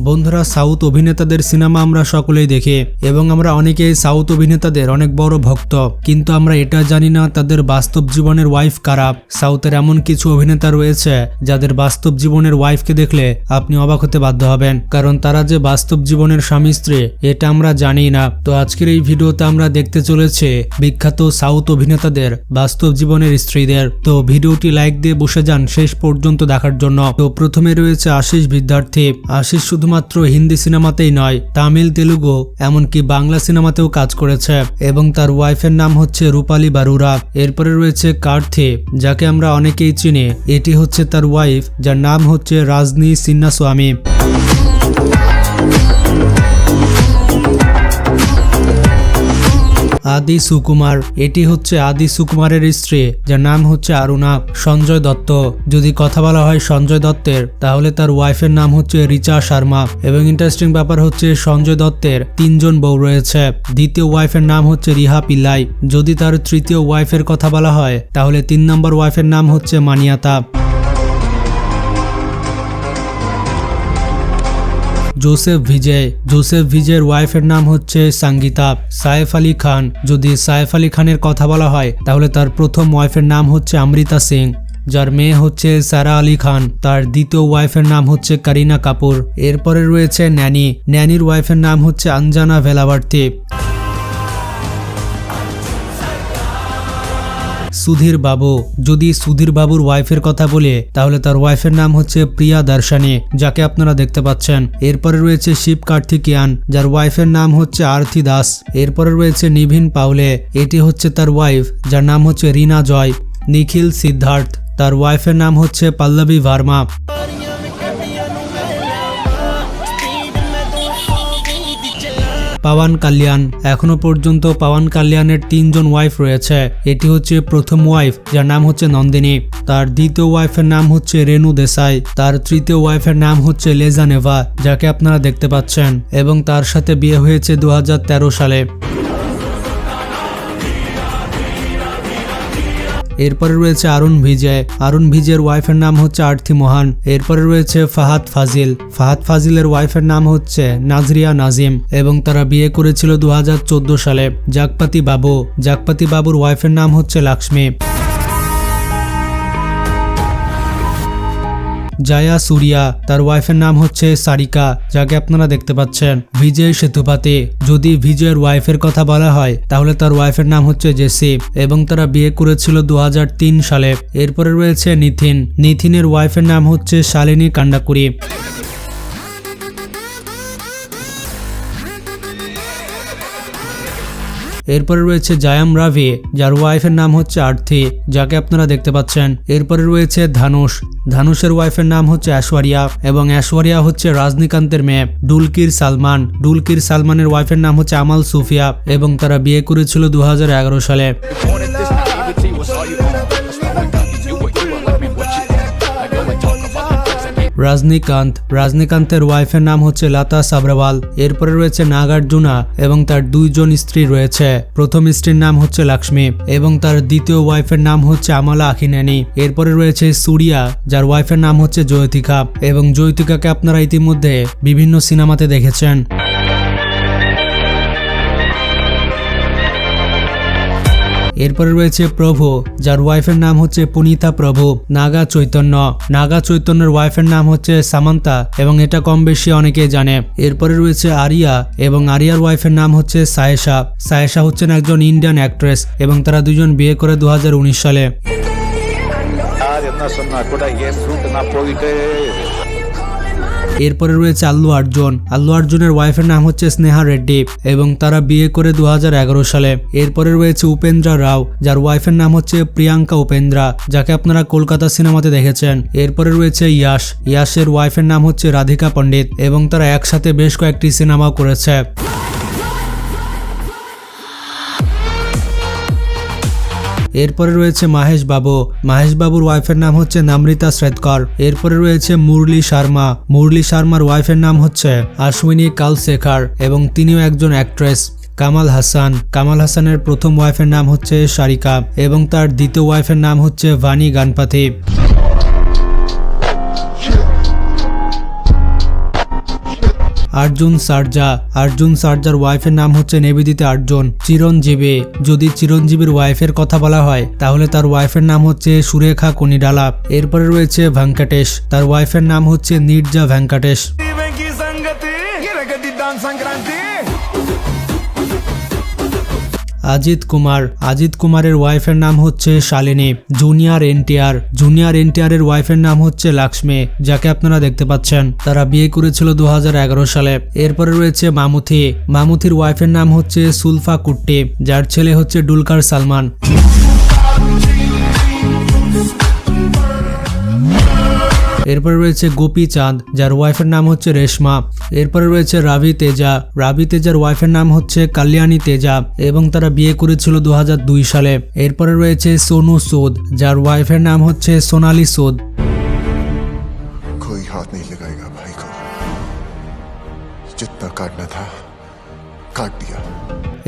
বন্ধুরা, সাউথ অভিনেতাদের সিনেমা আমরা সকলেই দেখি এবং আমরা অনেকেই সাউথ অভিনেতাদের অনেক বড় ভক্ত, কিন্তু আমরা এটা জানি না তাদের বাস্তব জীবনের ওয়াইফ কারা। সাউথের এমন কিছু অভিনেতা রয়েছে যাদের বাস্তব জীবনের ওয়াইফকে দেখলে আপনি অবাক হতে বাধ্য হবেন, কারণ তারা যে বাস্তব জীবনের স্বামী স্ত্রী এটা আমরা জানি না। তো আজকের এই ভিডিওতে আমরা দেখতে চলেছি বিখ্যাত সাউথ অভিনেতাদের বাস্তব জীবনের স্ত্রীদের। তো ভিডিওটি লাইক দিয়ে বসে যান শেষ পর্যন্ত দেখার জন্য। তো প্রথমে রয়েছে আশিস বিদ্যার্থী। আশিস শুধুমাত্র হিন্দি সিনেমাতেই নয়, তামিল, তেলুগু এমনকি বাংলা সিনেমাতেও কাজ করেছে এবং তার ওয়াইফের নাম হচ্ছে রূপালী বারুরা। এরপরে রয়েছে কার্থি, যাকে আমরা অনেকেই চিনি। এটি হচ্ছে তার ওয়াইফ, যার নাম হচ্ছে রাজনী সিন্নাস্বামী। আদি সুকুমার, এটি হচ্ছে আদি সুকুমারের স্ত্রী, যার নাম হচ্ছে অরুণা। সঞ্জয় দত্ত, যদি কথা বলা হয় সঞ্জয় দত্তের, তাহলে তার ওয়াইফের নাম হচ্ছে রিচা শর্মা। এবং ইন্টারেস্টিং ব্যাপার হচ্ছে সঞ্জয় দত্তের 3 জন বউ রয়েছে। দ্বিতীয় ওয়াইফের নাম হচ্ছে রিহা পিল্লাই। যদি তার তৃতীয় ওয়াইফের কথা বলা হয়, তাহলে 3 নম্বর ওয়াইফের নাম হচ্ছে মানিয়াতা। জোসেফ ভিজে, জোসেফ ভিজের ওয়াইফের নাম হচ্ছে সঙ্গীতা। সাইফ আলী খান, যদি সাইফ আলী খানের কথা বলা হয়, তাহলে তার প্রথম ওয়াইফের নাম হচ্ছে অমৃতা সিং, যার মেয়ে হচ্ছে সারা আলী খান। তার দ্বিতীয় ওয়াইফের নাম হচ্ছে করিনা কাপুর। এরপরে রয়েছে ন্যানি। ন্যানির ওয়াইফের নাম হচ্ছে অঞ্জনা ভেলাভার্থী। সুধীর বাবু, যদি সুধীর বাবুর ওয়াইফের কথা বলে, তাহলে তার ওয়াইফের নাম হচ্ছে প্রিয়া দর্শনী, যাকে আপনারা দেখতে পাচ্ছেন। এরপরে রয়েছে শিব কার্থিকিয়ান, যার ওয়াইফের নাম হচ্ছে আরতি দাস। এরপরে রয়েছে নিভিন পাউলে, এটি হচ্ছে তার ওয়াইফ, যার নাম হচ্ছে রিনা জয়। নিখিল সিদ্ধার্থ, তার ওয়াইফের নাম হচ্ছে পল্লবী ভার্মা। পাওয়ান কালিয়ান, এখনো পর্যন্ত পাওয়ান কালিয়ানের 3 জন ওয়াইফ রয়েছে। এটি হচ্ছে প্রথম ওয়াইফ, যার নাম হচ্ছে নন্দিনী। তার দ্বিতীয় ওয়াইফের নাম হচ্ছে রেনু দেশাই। তার তৃতীয় ওয়াইফের নাম হচ্ছে লেজানেভা, যাকে আপনারা দেখতে পাচ্ছেন, এবং তার সাথে বিয়ে হয়েছে 2013 সালে। এরপরে রয়েছে অরুণ ভিজে। অরুণ ভিজের ওয়াইফের নাম হচ্ছে আরতি মোহন। এরপরে রয়েছে ফাহাদ ফাজিল। ফাহাদ ফাজিলের ওয়াইফের নাম হচ্ছে নাজরিয়া নাজিম এবং তারা বিয়ে করেছিল 2014 সালে। জাগপাতি বাবু, জাগপাতি বাবুর ওয়াইফের নাম হচ্ছে লক্ষ্মী। জায়া সুরিয়া, তার ওয়াইফের নাম হচ্ছে সারিকা, যাকে আপনারা দেখতে পাচ্ছেন। বিজয় সেতুপতি, যদি বিজয়ের ওয়াইফের কথা বলা হয়, তাহলে তার ওয়াইফের নাম হচ্ছে জেসি এবং তারা বিয়ে করেছিল 2003 সালে। এরপরে রয়েছে নিথিন। নিথিনের ওয়াইফের নাম হচ্ছে শালিনী কান্ডাকুরি। এরপরে রয়েছে জায়াম রাভি, যার ওয়াইফের নাম হচ্ছে আর্থি, যাকে আপনারা দেখতে পাচ্ছেন। এরপরে রয়েছে ধানুষ। ধানুষের ওয়াইফের নাম হচ্ছে ঐশ্বরিয়া এবং ঐশ্বরিয়া হচ্ছে রজনীকান্তের মেয়ে। ডুলকির সালমান, ডুলকির সালমানের ওয়াইফের নাম হচ্ছে আমাল সুফিয়া এবং তারা বিয়ে করেছিল 2011 সালে। রজনীকান্ত, রজনীকান্তের ওয়াইফের নাম হচ্ছে লতা সাবরওয়াল। এরপরে রয়েছে নাগার্জুনা এবং তার 2 জন স্ত্রী রয়েছে। প্রথম স্ত্রীর নাম হচ্ছে লক্ষ্মী এবং তার দ্বিতীয় ওয়াইফের নাম হচ্ছে আমলা আখিনেনি। এরপরে রয়েছে সুরিয়া, যার ওয়াইফের নাম হচ্ছে জয়তিকা এবং জয়তিকাকে আপনারা ইতিমধ্যে বিভিন্ন সিনেমাতে দেখেছেন। এরপরে রয়েছে প্রভু, যার ওয়াইফের নাম হচ্ছে পুনিতা প্রভু। নাগা চৈতন্য, নাগা চৈতন্যের ওয়াইফের নাম হচ্ছে সামান্তা এবং এটা কম বেশি অনেকেই জানে। এরপরে রয়েছে আরিয়া এবং আরিয়ার ওয়াইফের নাম হচ্ছে সায়েশা। সায়েশা হচ্ছেন একজন ইন্ডিয়ান অ্যাক্ট্রেস এবং তারা 2 জন বিয়ে করে 2019 সালে। এরপরে রয়েছে আল্লু অর্জুন। আল্লু অর্জুনের ওয়াইফের নাম হচ্ছে স্নেহা রেড্ডি এবং তারা বিয়ে করে 2011 সালে। এরপরে রয়েছে উপেন্দ্রা রাও, যার ওয়াইফের নাম হচ্ছে প্রিয়াঙ্কা উপেন্দ্রা, যাকে আপনারা কলকাতা সিনেমাতে দেখেছেন। এরপরে রয়েছে ইয়াশ। ইয়াশের ওয়াইফের নাম হচ্ছে রাধিকা পণ্ডিত এবং তারা একসাথে বেশ কয়েকটি সিনেমাও করেছে। এরপরে রয়েছে মাহেশ বাবু। মাহেশ বাবুর ওয়াইফের নাম হচ্ছে নমৃতা শ্রেতকর। এরপরে রয়েছে মুরলী শর্মা। মুরলী শর্মার ওয়াইফের নাম হচ্ছে অশ্বিনী কালশেখর এবং তিনিও একজন অ্যাক্ট্রেস। কামাল হাসান। কামাল হাসানের প্রথম ওয়াইফের নাম হচ্ছে সারিকা এবং তার দ্বিতীয় ওয়াইফের নাম হচ্ছে ভানি গণপতি। अर्जुन सार्जा अर्जुन सार्जार ওয়াইফের নাম হচ্ছে নিবেদিতা আর্জুন। চিরঞ্জীবী যদি চিরঞ্জীবীর ওয়াইফের কথা বলা হয় তাহলে তার ওয়াইফের নাম হচ্ছে সুরেখা কোনিডালা। এরপরে রয়েছে ভেঙ্কটেশ, তার ওয়াইফের নাম হচ্ছে নির্জা ভেঙ্কটেশ। अजित कुमारेर वाइफेर नाम होच्छे शालिनी। जूनियर एनटीआर वाइफेर नाम होच्छे लक्ष्मी, जाके आपनारा देखते पाচ্ছেন। तारा बिये करेछिलो 2011 साले। एरपरे रयेछे मामुथिर वाइफेर नाम होच्छे सुल्फा कुट्टी, जार छेले होच्छे डुलकार सालमान। এরপরে রয়েছে গোপী চাঁদ, যার ওয়াইফের নাম হচ্ছে রেশমা। এরপরে রয়েছে রাভি তেজার ওয়াইফের নাম হচ্ছে কল্যাণী তেজা এবং তারা বিয়ে করেছিল 2002 সালে। এরপরে রয়েছে সোনু সুদ, যার ওয়াইফের নাম হচ্ছে সোনালী সুদ। कोई हाथ नहीं लगाएगा भाई को, जितना काटना था काट दिया।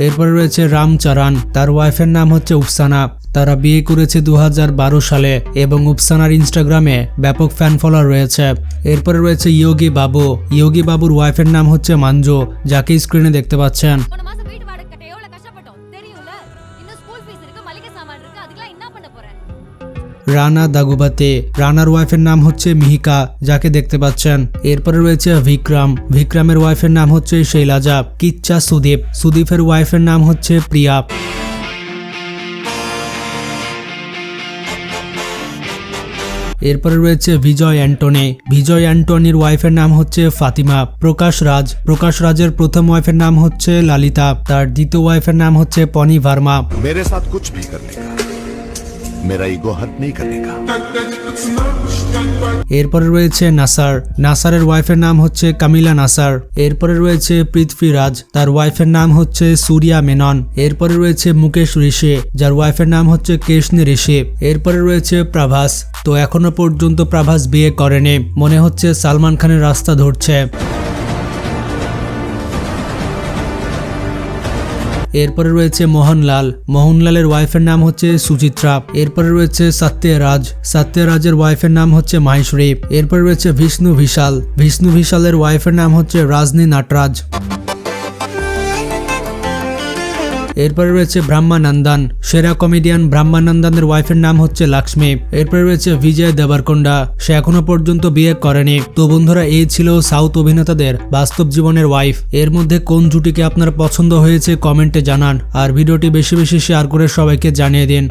এরপরে রয়েছে রামচরণ, তার ওয়াইফের নাম হচ্ছে উপসানা। তারা বিয়ে করেছে 2012 সালে এবং উপসানার ইনস্টাগ্রামে ব্যাপক ফ্যান ফলোয়ার রয়েছে। এরপরে রয়েছে ইয়োগী বাবুর ওয়াইফের নাম হচ্ছে মাঞ্জু, যাকে স্ক্রিনে দেখতে পাচ্ছেন। রানা দাগুবাতে, রানার ওয়াইফের নাম হচ্ছে মিহিকা, যাকে দেখতে পাচ্ছেন। এরপরে রয়েছে বিক্রমের ওয়াইফের নাম হচ্ছে শৈলাজা। কিচ্চা সুদীপের ওয়াইফের নাম হচ্ছে প্রিয়া। এরপরে রয়েছে বিজয় অ্যান্টনির ওয়াইফের নাম হচ্ছে ফাতিমা। প্রকাশ রাজের প্রথম ওয়াইফের নাম হচ্ছে লালিতা, তার দ্বিতীয় ওয়াইফের নাম হচ্ছে পনি ভার্মা। मेरे साथ कुछ भी करने का, मेरा ईगो हर्ट नहीं करने का। এরপরে রয়েছে নাসারের ওয়াইফের নাম হচ্ছে কামিলা নাসার। এরপরে রয়েছে পৃথ্বীরাজ, তার ওয়াইফের নাম হচ্ছে সূর্যা মেনন। এরপরে রয়েছে মুকেশ ঋষি, যার ওয়াইফের নাম হচ্ছে কেশনী ঋষি। এরপরে রয়েছে প্রভাস, তো এখনো পর্যন্ত প্রভাস বিয়ে করেনি, মনে হচ্ছে সালমান খানের রাস্তা ধরছে। এরপরে রয়েছে মোহনলালের ওয়াইফের নাম হচ্ছে সুচিত্রা। এরপরে রয়েছে সত্যরাজের ওয়াইফের নাম হচ্ছে মাহেশ্বরী। এরপরে রয়েছে বিষ্ণু ভিশালের ওয়াইফের নাম হচ্ছে রাজনী নাটরাজ। এরপরে রয়েছে ব্রহ্মানন্দন, সেরা কমেডিয়ান ব্রহ্মানন্দনের ওয়াইফের নাম হচ্ছে লক্ষ্মী। এরপরে রয়েছে বিজয় দেবরকোন্ডা, সে এখনো পর্যন্ত বিয়ে করেনি। তো বন্ধুরা, এই ছিল সাউথ অভিনেতাদের বাস্তব জীবনের ওয়াইফ। এর মধ্যে কোন জুটিকে আপনার পছন্দ হয়েছে কমেন্টে জানান, আর ভিডিওটি বেশি বেশি শেয়ার করে সবাইকে জানিয়ে দিন।